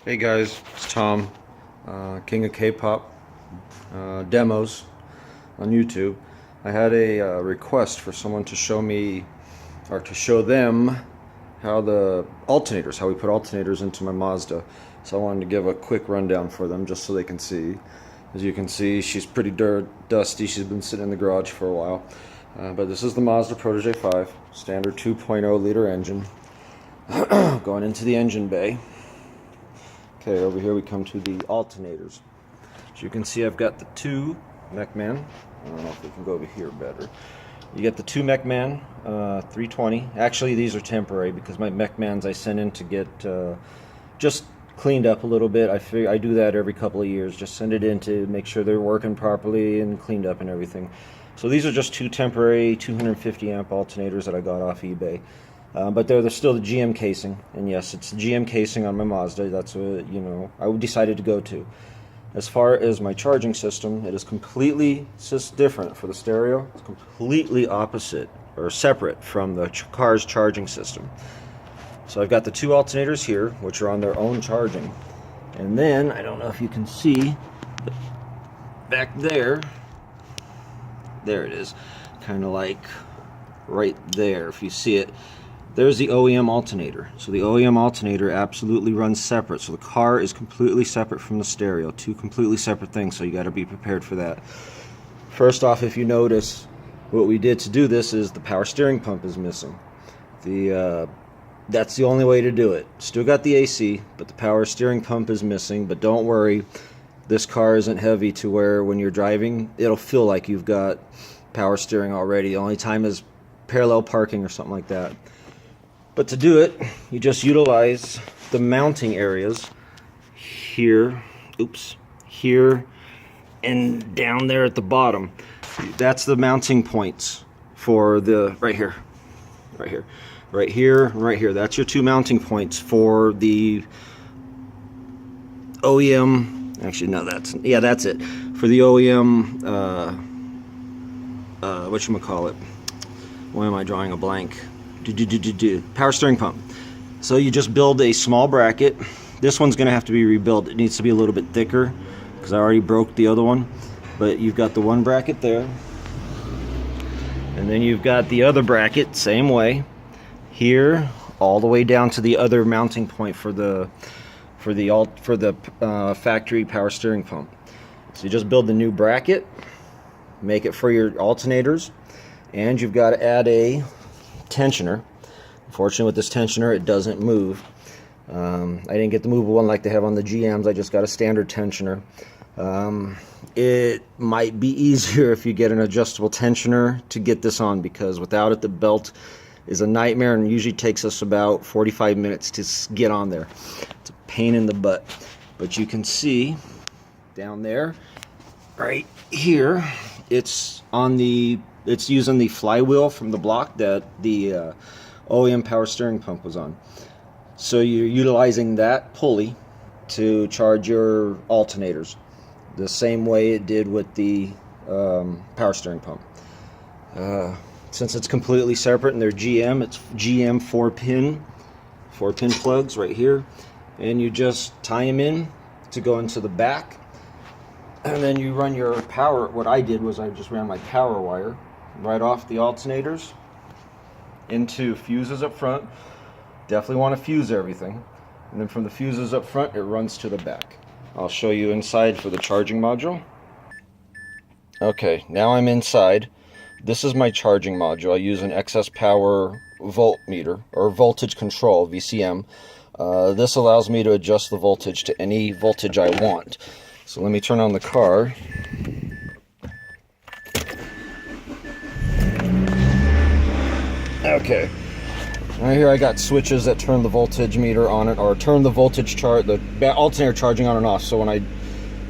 Hey guys, it's Tom, King of K-pop demos on YouTube. I had a request for someone to show me, or to show them, how we put alternators into my Mazda. So I wanted to give a quick rundown for them just so they can see. As you can see, she's pretty dusty. She's been sitting in the garage for a while. But this is the Mazda Protégé 5, standard 2.0 liter engine. Going into the engine bay. Okay, over here we come to the alternators. As you can see, I've got the two McMahon. I don't know if we can go over here better. You get the two McMahon 320. Actually, these are temporary because my McMahons I sent in to get just cleaned up a little bit. I do that every couple of years. Just send it in to make sure they're working properly and cleaned up and everything. So these are just two temporary 250 amp alternators that I got off eBay. But they're still the GM casing, and yes, it's GM casing on my Mazda. That's what, I decided to go to. As far as my charging system, it is completely different for the stereo. It's completely opposite, or separate from the car's charging system. So I've got the two alternators here, which are on their own charging. And then, I don't know if you can see, back there it is, kind of like right there, if you see it. There's the OEM alternator. So the OEM alternator absolutely runs separate. So the car is completely separate from the stereo. Two completely separate things, so you got to be prepared for that. First off, if you notice, what we did to do this is the power steering pump is missing. That's the only way to do it. Still got the AC, but the power steering pump is missing. But don't worry, this car isn't heavy to where when you're driving, it'll feel like you've got power steering already. The only time is parallel parking or something like that. But to do it, you just utilize the mounting areas here, here, and down there at the bottom. That's the mounting points for the, right here. That's your two mounting points for the OEM, actually no, that's it. For the OEM, whatchamacallit, why am I drawing a blank? Power steering pump. So you just build a small bracket. This one's going to have to be rebuilt. It needs to be a little bit thicker because I already broke the other one. But you've got the one bracket there, and then you've got the other bracket same way here, all the way down to the other mounting point for the factory power steering pump. So you just build the new bracket, make it for your alternators, and you've got to add a tensioner. Unfortunately, with this tensioner, it doesn't move. I didn't get the movable one like they have on the GMs. I just got a standard tensioner. It might be easier if you get an adjustable tensioner to get this on, because without it, the belt is a nightmare and usually takes us about 45 minutes to get on there. It's a pain in the butt. But you can see down there, right here, it's using the flywheel from the block that the OEM power steering pump was on. So you're utilizing that pulley to charge your alternators the same way it did with the power steering pump. Since it's completely separate and they're GM, it's GM 4-pin plugs right here, and you just tie them in to go into the back, and then you run your power. What I did was I just ran my power wire right off the alternators into fuses up front. Definitely want to fuse everything, and then from the fuses up front it runs to the back. I'll show you inside for the charging module. Okay, now I'm inside. This is my charging module. I use an excess power voltmeter, or voltage control, VCM. This allows me to adjust the voltage to any voltage I want. So let me turn on the car. Okay, right here I got switches that turn the voltage meter on it, or turn the voltage the alternator charging on and off. So when I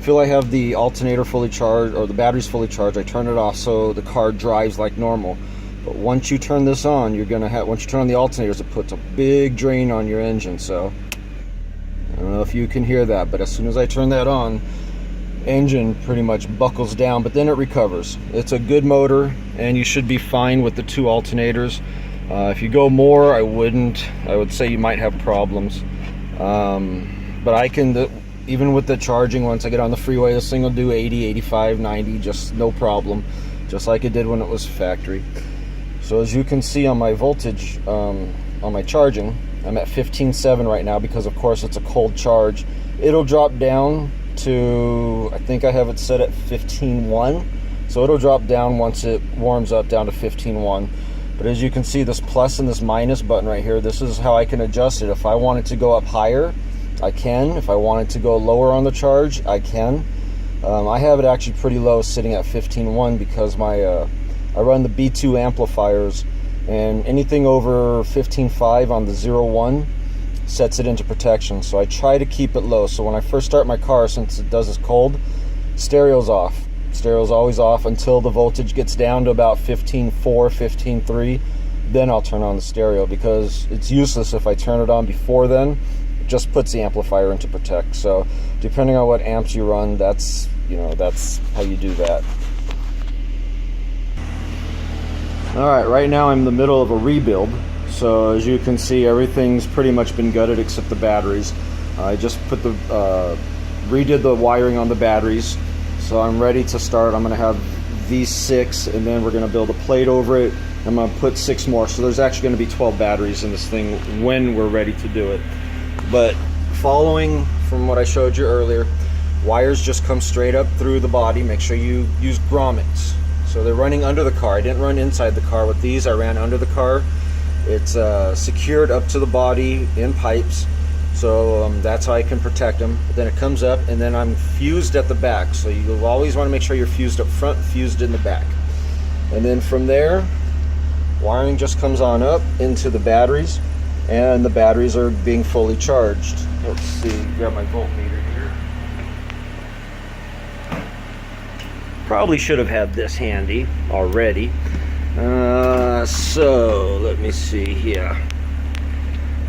feel I have the alternator fully charged, or the battery's fully charged, I turn it off so the car drives like normal. But once you turn this on, once you turn on the alternators, it puts a big drain on your engine. So I don't know if you can hear that, but as soon as I turn that on, engine pretty much buckles down, but then it recovers. It's a good motor, and you should be fine with the two alternators. If you go more, I would say you might have problems. but I can, even with the charging, once I get on the freeway, this thing will do 80, 85, 90, just no problem, just like it did when it was factory. So as you can see on my voltage, on my charging, I'm at 15.7 right now because of course it's a cold charge. It'll drop down to, I think I have it set at 15.1, so it'll drop down once it warms up down to 15.1. But as you can see, this plus and this minus button right here, this is how I can adjust it. If I want it to go up higher, I can. If I want it to go lower on the charge, I can. I have it actually pretty low, sitting at 15.1 because I run the B2 amplifiers, and anything over 15.5 on the 0.1 sets it into protection. So I try to keep it low. So when I first start my car, since it does this cold, stereo's off. Stereo's always off until the voltage gets down to about 15.4, 15.3. Then I'll turn on the stereo, because it's useless if I turn it on before then. It just puts the amplifier into protect. So depending on what amps you run, that's how you do that. Alright, right now I'm in the middle of a rebuild. So as you can see, everything's pretty much been gutted except the batteries. I just redid the wiring on the batteries. So I'm ready to start. I'm going to have these 6, and then we're going to build a plate over it. I'm going to put 6 more. So there's actually going to be 12 batteries in this thing when we're ready to do it. But following from what I showed you earlier, wires just come straight up through the body. Make sure you use grommets. So they're running under the car. I didn't run inside the car with these. I ran under the car. It's secured up to the body in pipes. So that's how I can protect them. But then it comes up, and then I'm fused at the back. So you always want to make sure you're fused up front, fused in the back. And then from there, wiring just comes on up into the batteries, and the batteries are being fully charged. Let's see, grab my voltmeter here. Probably should have had this handy already. So let me see here.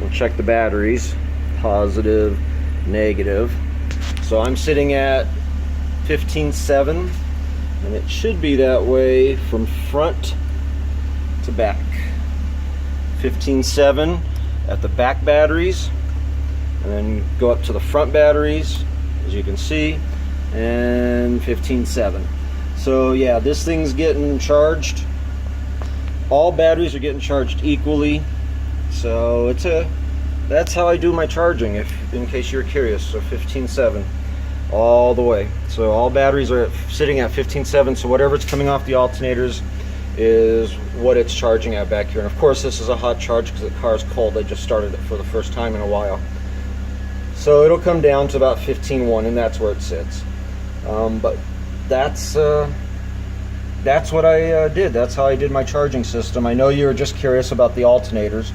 We'll check the batteries. Positive, negative. So I'm sitting at 15.7, and it should be that way from front to back. 15.7 at the back batteries, and then go up to the front batteries, as you can see, and 15.7. So yeah, this thing's getting charged. All batteries are getting charged equally. So that's how I do my charging, in case you're curious. So 15.7 all the way. So all batteries are sitting at 15.7. So whatever's coming off the alternators is what it's charging at back here. And of course this is a hot charge because the car is cold. I just started it for the first time in a while. So it'll come down to about 15.1, and that's where it sits. But that's what I did. That's how I did my charging system. I know you were just curious about the alternators,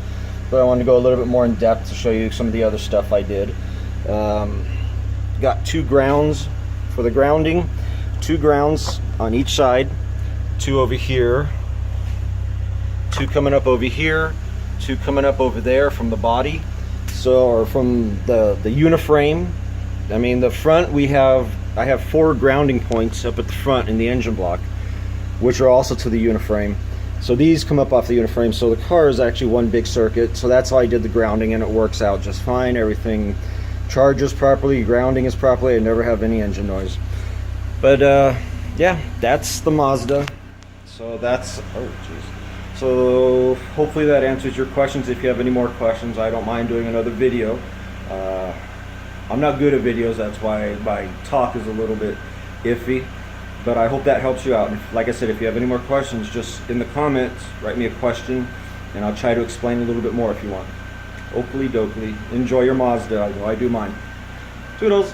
but I wanted to go a little bit more in depth to show you some of the other stuff I did. Got 2 grounds for the grounding, 2 grounds on each side, 2 over here, 2 coming up over here, 2 coming up over there from the body, or from the uniframe. I mean, the front I have 4 grounding points up at the front in the engine block, which are also to the uniframe. So these come up off the uniframe, so the car is actually one big circuit. So that's how I did the grounding, and it works out just fine. Everything charges properly, grounding is properly. I never have any engine noise. But yeah, that's the Mazda. So that's, oh jeez. So hopefully that answers your questions. If you have any more questions, I don't mind doing another video. I'm not good at videos, that's why my talk is a little bit iffy. But I hope that helps you out. Like I said, if you have any more questions, just in the comments, write me a question, and I'll try to explain a little bit more if you want. Oakley dokley. Enjoy your Mazda. I do mine. Toodles.